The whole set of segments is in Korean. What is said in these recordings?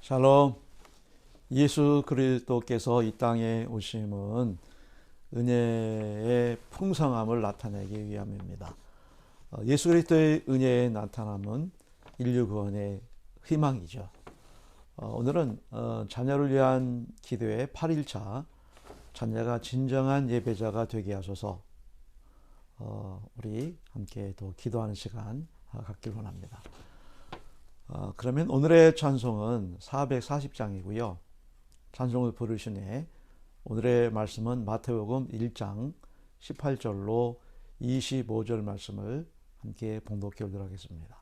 샬롬. 예수 그리스도께서 이 땅에 오심은 은혜의 풍성함을 나타내기 위함입니다. 예수 그리스도의 은혜의 나타남은 인류 구원의 희망이죠. 오늘은 자녀를 위한 기도의 8일차, 자녀가 진정한 예배자가 되게 하소서, 우리 함께 또 기도하는 시간 갖길 원합니다. 그러면 오늘의 찬송은 440장이고요. 찬송을 부르시네. 오늘의 말씀은 마태복음 1장 18절로 25절 말씀을 함께 봉독해 보도록 하겠습니다.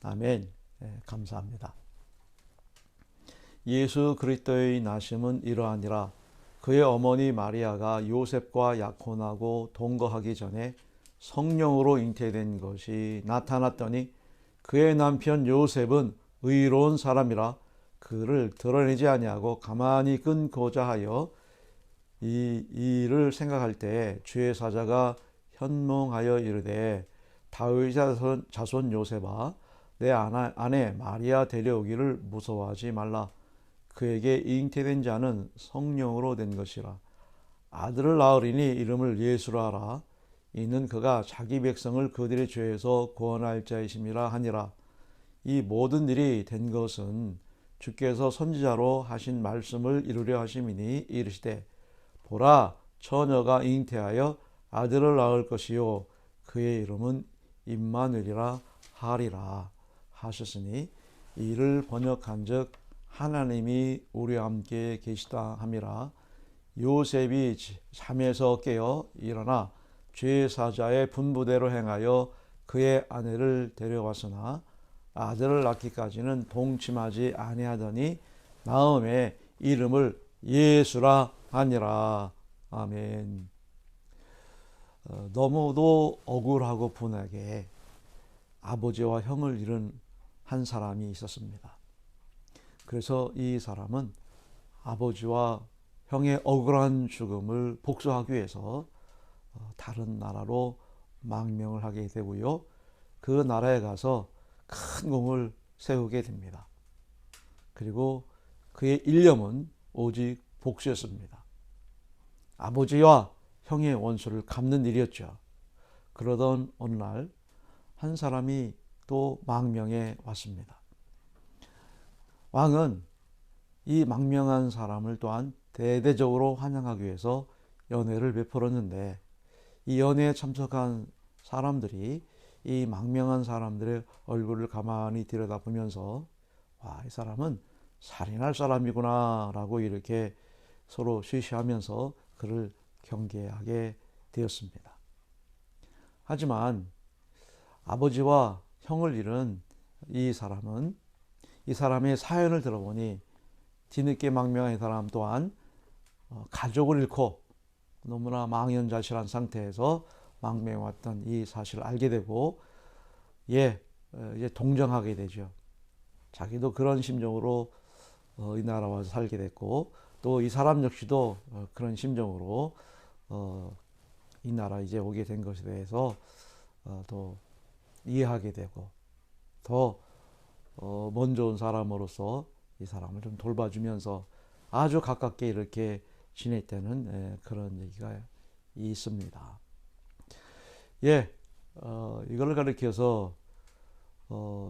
아멘. 감사합니다. 예수 그리스도의 나심은 이러하니라. 그의 어머니 마리아가 요셉과 약혼하고 동거하기 전에 성령으로 잉태된 것이 나타났더니 그의 남편 요셉은 의로운 사람이라 그를 드러내지 아니하고 가만히 끊고자 하여 이 일을 생각할 때 주의 사자가 현몽하여 이르되 다윗의 자손 요셉아, 내 아내 마리아 데려오기를 무서워하지 말라. 그에게 잉태된 자는 성령으로 된 것이라. 아들을 낳으리니 이름을 예수라 하라. 이는 그가 자기 백성을 그들의 죄에서 구원할 자이심이라 하니라. 이 모든 일이 된 것은 주께서 선지자로 하신 말씀을 이루려 하심이니 이르시되 보라, 처녀가 잉태하여 아들을 낳을 것이요 그의 이름은 임마누엘이라 하리라 하셨으니, 이를 번역한즉 하나님이 우리와 함께 계시다 함이라. 요셉이 잠에서 깨어 일어나 죄사자의 분부대로 행하여 그의 아내를 데려왔으나 아들을 낳기까지는 동침하지 아니하더니 나음의 이름을 예수라 하니라. 아멘. 너무도 억울하고 분하게 아버지와 형을 잃은 한 사람이 있었습니다. 그래서 이 사람은 아버지와 형의 억울한 죽음을 복수하기 위해서 다른 나라로 망명을 하게 되고요. 그 나라에 가서 큰 공을 세우게 됩니다. 그리고 그의 일념은 오직 복수였습니다. 아버지와 형의 원수를 갚는 일이었죠. 그러던 어느 날 한 사람이 또 망명에 왔습니다. 왕은 이 망명한 사람을 또한 대대적으로 환영하기 위해서 연회를 베풀었는데 이 연회에 참석한 사람들이 이 망명한 사람들의 얼굴을 가만히 들여다보면서 와, 이 사람은 살인할 사람이구나 라고 이렇게 서로 쉬쉬하면서 그를 경계하게 되었습니다. 하지만 아버지와 형을 잃은 이 사람은 이 사람의 사연을 들어보니 뒤늦게 망명한 사람 또한 가족을 잃고 너무나 망연자실한 상태에서 망명해 왔던 이 사실을 알게 되고 이제 동정하게 되죠. 자기도 그런 심정으로 이 나라 와서 살게 됐고 또 이 사람 역시도 그런 심정으로 이 나라 이제 오게 된 것에 대해서 또 이해하게 되고 더 먼저 온 사람으로서 이 사람을 좀 돌봐주면서 아주 가깝게 이렇게 지냈다는 그런 얘기가 있습니다. 이걸 가리켜서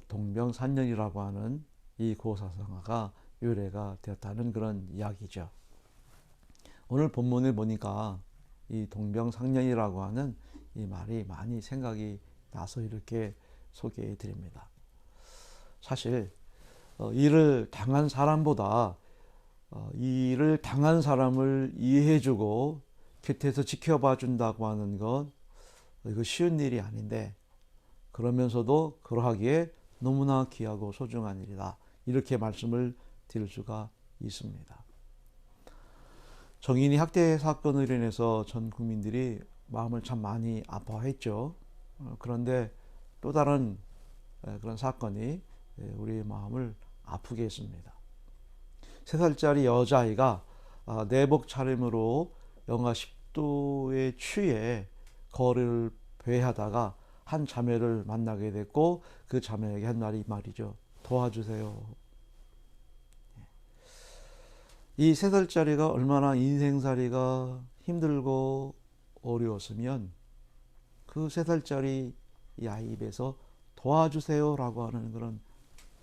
동병산년이라고 하는 이 고사성어가 유래가 되었다는 그런 이야기죠. 오늘 본문을 보니까 이 동병상련이라고 하는 이 말이 많이 생각이 나서 이렇게 소개해 드립니다. 사실 일을 당한 사람보다 일을 당한 사람을 이해해주고 곁에서 지켜봐 준다고 하는 건 이거 쉬운 일이 아닌데 그러면서도 그러하기에 너무나 귀하고 소중한 일이다. 이렇게 말씀을 드릴 수가 있습니다. 정인이 학대 사건으로 인해서 전 국민들이 마음을 참 많이 아파했죠. 그런데 또 다른 그런 사건이 우리의 마음을 아프게 했습니다. 3살짜리 여자아이가 내복 차림으로 영하 10도에 취해 거리를 배회하다가 한 자매를 만나게 됐고 그 자매에게 한 말이 이 말이죠. 도와주세요. 이 3살짜리가 얼마나 인생살이가 힘들고 어려웠으면 그 3살짜리 이 아이 입에서 도와주세요라고 하는 그런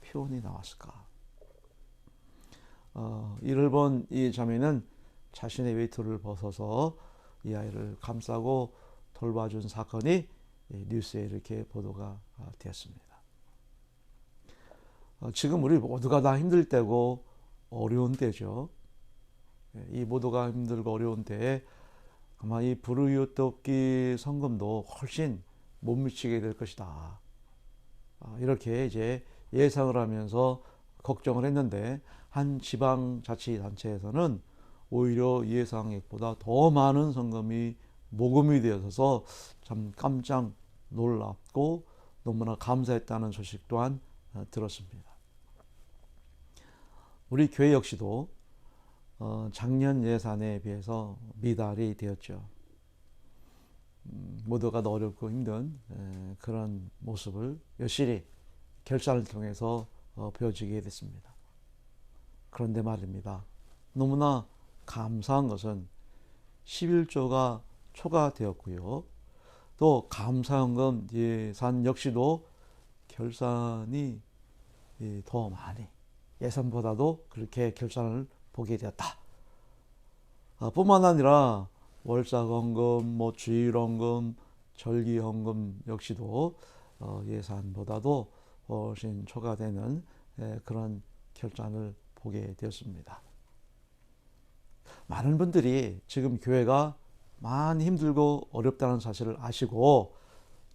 표현이 나왔을까. 이를 본 이 자매는 자신의 외투를 벗어서 이 아이를 감싸고 돌봐준 사건이 뉴스에 이렇게 보도가 되었습니다. 지금 우리 모두가 다 힘들 때고 어려운 때죠. 이 모두가 힘들고 어려운 때에 아마 이 불우이웃 돕기 성금도 훨씬 못 미치게 될 것이다. 이렇게 이제 예상을 하면서 걱정을 했는데 한 지방자치단체에서는 오히려 예상액보다 더 많은 성금이 모금이 되어서 참 깜짝 놀랍고 너무나 감사했다는 소식 또한 들었습니다. 우리 교회 역시도 작년 예산에 비해서 미달이 되었죠. 모두가 어렵고 힘든 그런 모습을 여실히 결산을 통해서 보여지게 됐습니다. 그런데 말입니다. 너무나 감사한 것은 11조가 초과되었고요. 또 감사연금 예산 역시도 결산이 더 많이 예산보다도 그렇게 결산을 보게 되었다. 뿐만 아니라 월사헌금, 주일헌금, 절기헌금 역시도 예산보다도 훨씬 초과되는 그런 결산을 보게 되었습니다. 많은 분들이 지금 교회가 많이 힘들고 어렵다는 사실을 아시고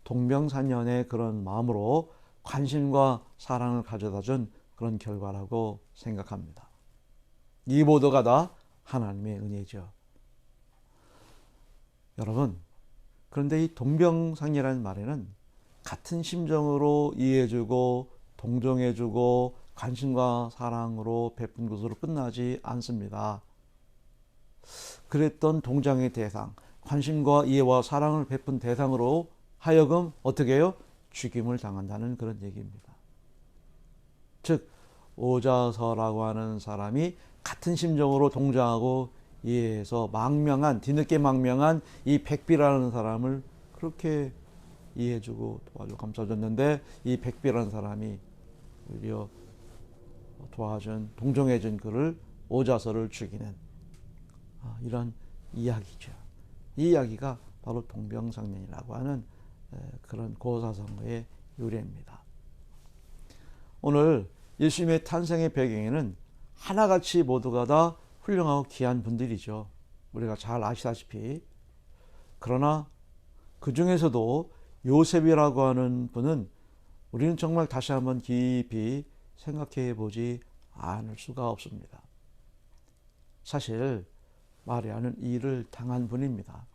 동병상련의 그런 마음으로 관심과 사랑을 가져다 준 그런 결과라고 생각합니다. 이 모두가 다 하나님의 은혜죠. 여러분, 그런데 이 동병상련이라는 말에는 같은 심정으로 이해해주고 동정해주고 관심과 사랑으로 베푼 것으로 끝나지 않습니다. 그랬던 동정의 대상, 관심과 이해와 사랑을 베푼 대상으로 하여금 어떻게 해요? 죽임을 당한다는 그런 얘기입니다. 즉 오자서라고 하는 사람이 같은 심정으로 동정하고 이해해서 뒤늦게 망명한 이 백비라는 사람을 그렇게 이해해주고 도와주고 감싸줬는데, 이 백비라는 사람이 오히려 도와준 동정해준 그를 오자서를 죽이는 이런 이야기죠. 이 이야기가 바로 동병상련이라고 하는 그런 고사성어의 유래입니다. 오늘 예수님의 탄생의 배경에는 하나같이 모두가 다 훌륭하고 귀한 분들이죠. 우리가 잘 아시다시피. 그러나 그 중에서도 요셉이라고 하는 분은 우리는 정말 다시 한번 깊이 생각해 보지 않을 수가 없습니다. 사실 마리아는 일을 당한 분입니다.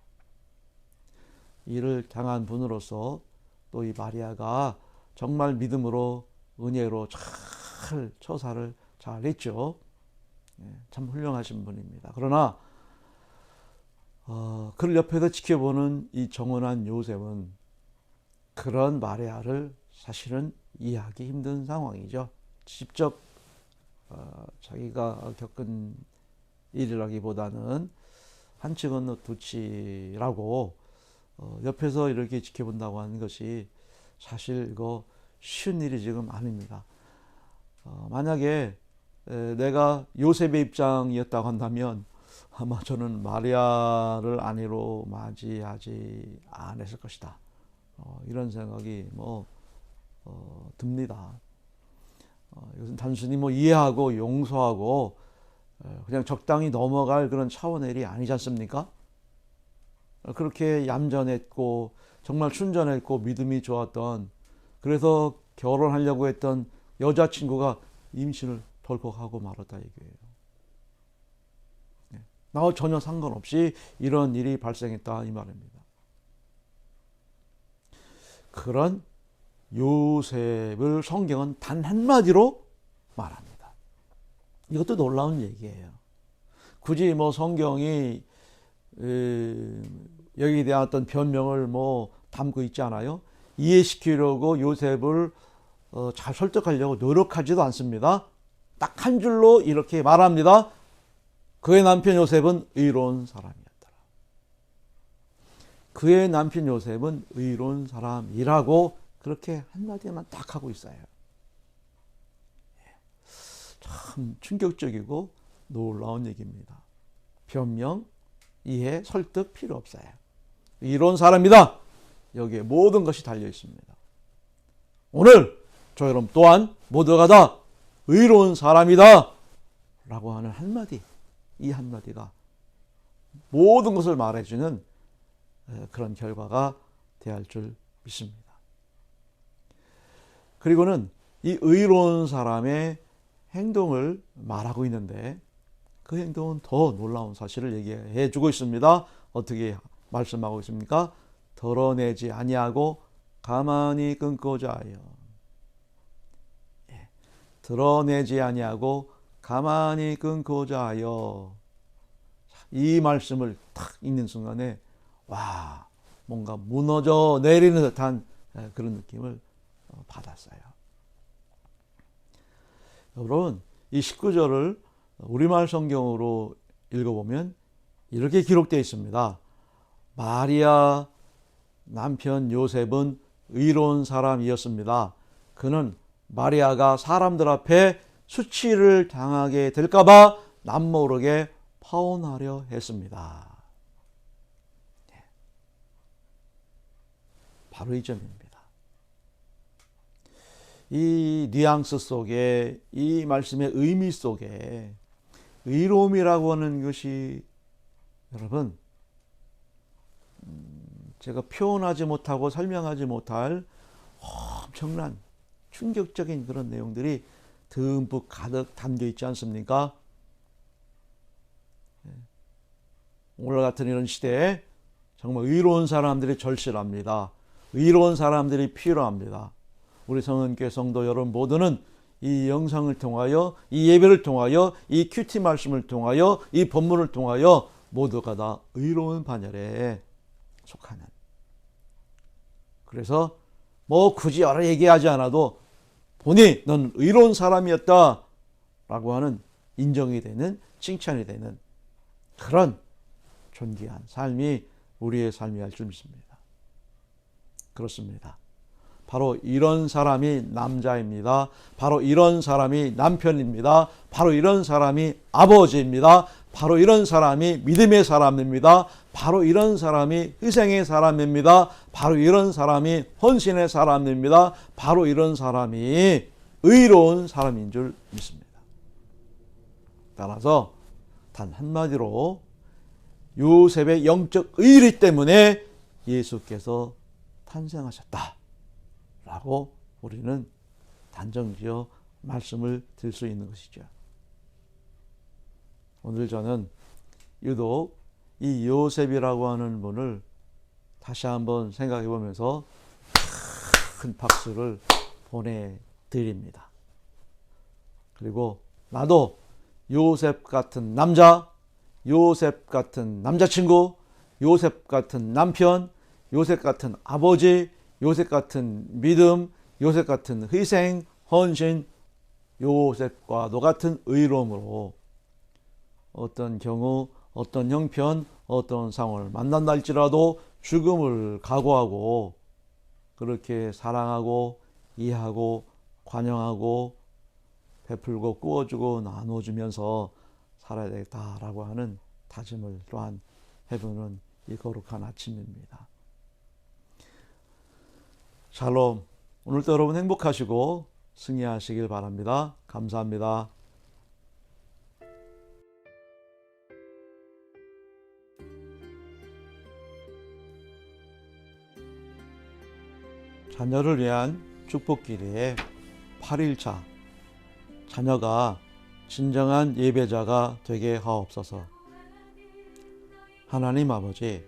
일을 당한 분으로서 또 이 마리아가 정말 믿음으로 은혜로 잘 처사를 잘 했죠. 참 훌륭하신 분입니다. 그러나 그를 옆에서 지켜보는 이 정혼한 요셉은 그런 마리아를 사실은 이해하기 힘든 상황이죠. 직접 자기가 겪은 일이라기보다는 한치 건너 두치라고 옆에서 이렇게 지켜본다고 하는 것이 사실 이거 쉬운 일이 지금 아닙니다. 만약에 내가 요셉의 입장이었다고 한다면 아마 저는 마리아를 아내로 맞이하지 않았을 것이다. 이런 생각이 듭니다. 이것은 단순히 이해하고 용서하고 그냥 적당히 넘어갈 그런 차원의 일이 아니지 않습니까? 그렇게 얌전했고 정말 순전했고 믿음이 좋았던, 그래서 결혼하려고 했던 여자친구가 임신을 덜컥 하고 말았다 이거예요. 나와 전혀 상관없이 이런 일이 발생했다 이 말입니다. 그런 요셉을 성경은 단 한마디로 말합니다. 이것도 놀라운 얘기예요. 굳이 성경이 여기에 대한 어떤 변명을 담고 있지 않아요. 이해시키려고 요셉을 잘 설득하려고 노력하지도 않습니다. 딱 한 줄로 이렇게 말합니다. 그의 남편 요셉은 의로운 사람이었더라. 그의 남편 요셉은 의로운 사람이라고 그렇게 한마디만 딱 하고 있어요. 참 충격적이고 놀라운 얘기입니다. 변명, 이해, 설득 필요 없어요. 의로운 사람이다. 여기에 모든 것이 달려 있습니다. 오늘 저 여러분 또한 모두가 다 의로운 사람이다 라고 하는 한마디, 이 한마디가 모든 것을 말해주는 그런 결과가 되어야 할 줄 믿습니다. 그리고는 이 의로운 사람의 행동을 말하고 있는데 그 행동은 더 놀라운 사실을 얘기해 주고 있습니다. 어떻게 말씀하고 있습니까? 덜어내지 아니하고 가만히 끊고자 하여. 드러내지 아니하고 가만히 끊고자 하여. 이 말씀을 탁 읽는 순간에 뭔가 무너져 내리는 듯한 그런 느낌을 받았어요. 여러분, 이 19절을 우리말 성경으로 읽어보면 이렇게 기록되어 있습니다. 마리아 남편 요셉은 의로운 사람이었습니다. 그는 마리아가 사람들 앞에 수치를 당하게 될까봐 남모르게 파혼하려 했습니다. 바로 이 점입니다. 이 뉘앙스 속에, 이 말씀의 의미 속에 의로움이라고 하는 것이 여러분 제가 표현하지 못하고 설명하지 못할 엄청난 충격적인 그런 내용들이 듬뿍 가득 담겨 있지 않습니까? 오늘 같은 이런 시대에 정말 의로운 사람들이 절실합니다. 의로운 사람들이 필요합니다. 우리 성은교회 성도 여러분 모두는 이 영상을 통하여, 이 예배를 통하여, 이 큐티 말씀을 통하여, 이 본문을 통하여 모두가 다 의로운 반열에 속하는, 그래서 뭐 굳이 여러 얘기하지 않아도 보니 넌 의로운 사람이었다 라고 하는 인정이 되는, 칭찬이 되는 그런 존귀한 삶이 우리의 삶이 할 줄 믿습니다. 그렇습니다. 바로 이런 사람이 남자입니다. 바로 이런 사람이 남편입니다. 바로 이런 사람이 아버지입니다. 바로 이런 사람이 믿음의 사람입니다. 바로 이런 사람이 희생의 사람입니다. 바로 이런 사람이 헌신의 사람입니다. 바로 이런 사람이 의로운 사람인 줄 믿습니다. 따라서 단 한마디로 요셉의 영적 의리 때문에 예수께서 탄생하셨다 라고 우리는 단정지어 말씀을 드릴 수 있는 것이죠. 오늘 저는 유독 이 요셉이라고 하는 분을 다시 한번 생각해 보면서 큰 박수를 보내드립니다. 그리고 나도 요셉 같은 남자, 요셉 같은 남자친구, 요셉 같은 남편, 요셉 같은 아버지, 요셉 같은 믿음, 요셉 같은 희생, 헌신, 요셉과도 같은 의로움으로 어떤 경우, 어떤 형편, 어떤 상황을 만난다 할지라도 죽음을 각오하고 그렇게 사랑하고 이해하고 관용하고 베풀고 꾸어주고 나눠주면서 살아야 되겠다라고 하는 다짐을 또한 해보는 이 거룩한 아침입니다. 샬롬. 오늘도 여러분 행복하시고 승리하시길 바랍니다. 감사합니다. 자녀를 위한 축복기도의 8일차. 자녀가 진정한 예배자가 되게 하옵소서. 하나님 아버지,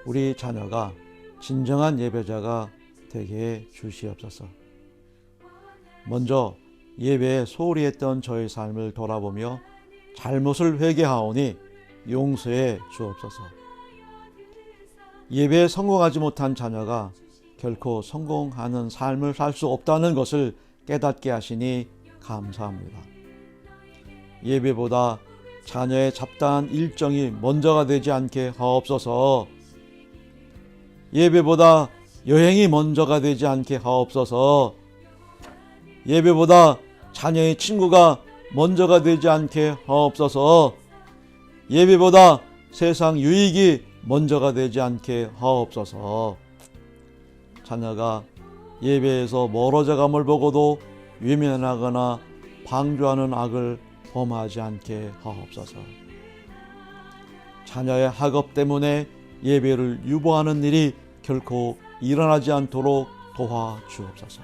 우리 자녀가 진정한 예배자가 되게 주시옵소서. 먼저 예배에 소홀히 했던 저의 삶을 돌아보며 잘못을 회개하오니 용서해 주옵소서. 예배에 성공하지 못한 자녀가 결코 성공하는 삶을 살 수 없다는 것을 깨닫게 하시니 감사합니다. 예배보다 자녀의 잡다한 일정이 먼저가 되지 않게 하옵소서. 예배보다 여행이 먼저가 되지 않게 하옵소서. 예배보다 자녀의 친구가 먼저가 되지 않게 하옵소서. 예배보다 세상 유익이 먼저가 되지 않게 하옵소서. 자녀가 예배에서 멀어져 감을 보고도 외면하거나 방조하는 악을 범하지 않게 하옵소서. 자녀의 학업 때문에 예배를 유보하는 일이 결코 일어나지 않도록 도와주옵소서.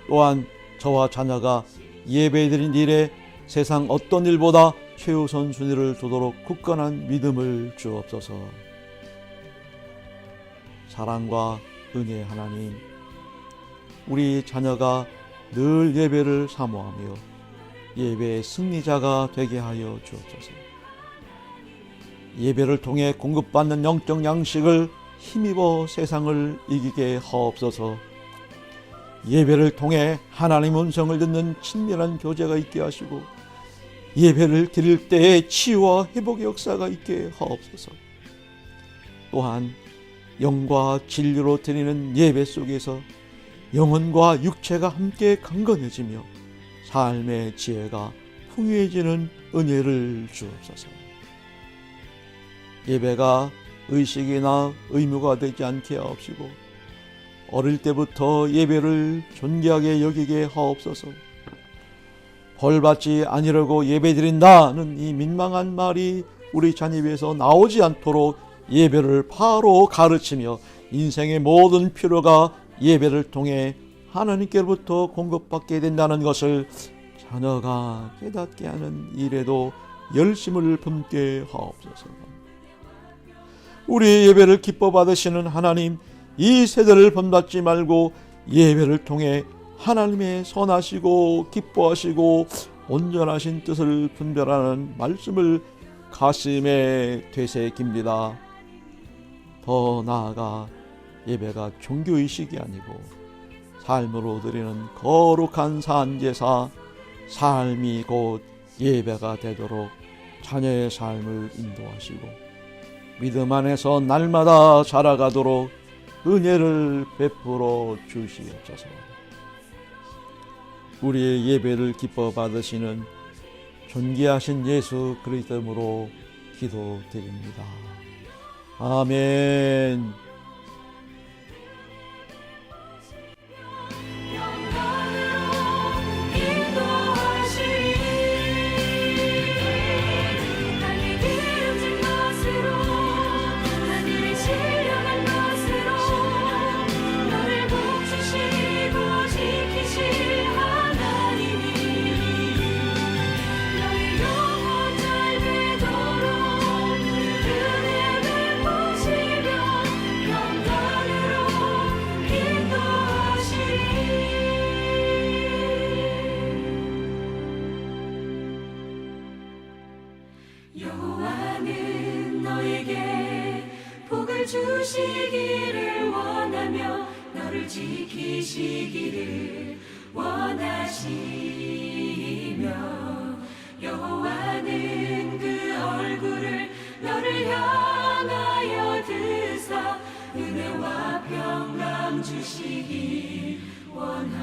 또한 저와 자녀가 예배드린 일에 세상 어떤 일보다 최우선 순위를 두도록 굳건한 믿음을 주옵소서. 사랑과 은혜의 하나님, 우리 자녀가 늘 예배를 사모하며 예배의 승리자가 되게 하여 주옵소서. 예배를 통해 공급받는 영적 양식을 힘입어 세상을 이기게 하옵소서. 예배를 통해 하나님 음성을 듣는 친밀한 교제가 있게 하시고 예배를 드릴 때에 치유와 회복의 역사가 있게 하옵소서. 또한 영과 진리로 드리는 예배 속에서 영혼과 육체가 함께 강건해지며 삶의 지혜가 풍요해지는 은혜를 주옵소서. 예배가 의식이나 의무가 되지 않게 하옵시고 어릴 때부터 예배를 존귀하게 여기게 하옵소서. 벌받지 아니려고 예배드린다는 이 민망한 말이 우리 자녀에서 나오지 않도록 예배를 바로 가르치며 인생의 모든 필요가 예배를 통해 하나님께로부터 공급받게 된다는 것을 자녀가 깨닫게 하는 일에도 열심을 품게 하옵소서. 우리 예배를 기뻐 받으시는 하나님, 이 세대를 본받지 말고 예배를 통해 하나님의 선하시고 기뻐하시고 온전하신 뜻을 분별하는 말씀을 가슴에 되새깁니다. 더 나아가 예배가 종교의식이 아니고 삶으로 드리는 거룩한 산제사, 삶이 곧 예배가 되도록 자녀의 삶을 인도하시고 믿음 안에서 날마다 자라가도록 은혜를 베풀어 주시옵소서. 우리의 예배를 기뻐 받으시는 존귀하신 예수 그리스도 이름으로 기도드립니다. 아멘. 여호와는 너에게 복을 주시기를 원하며 너를 지키시기를 원하시며 여호와는 그 얼굴을 너를 향하여 드사 은혜와 평강 주시기 원하시며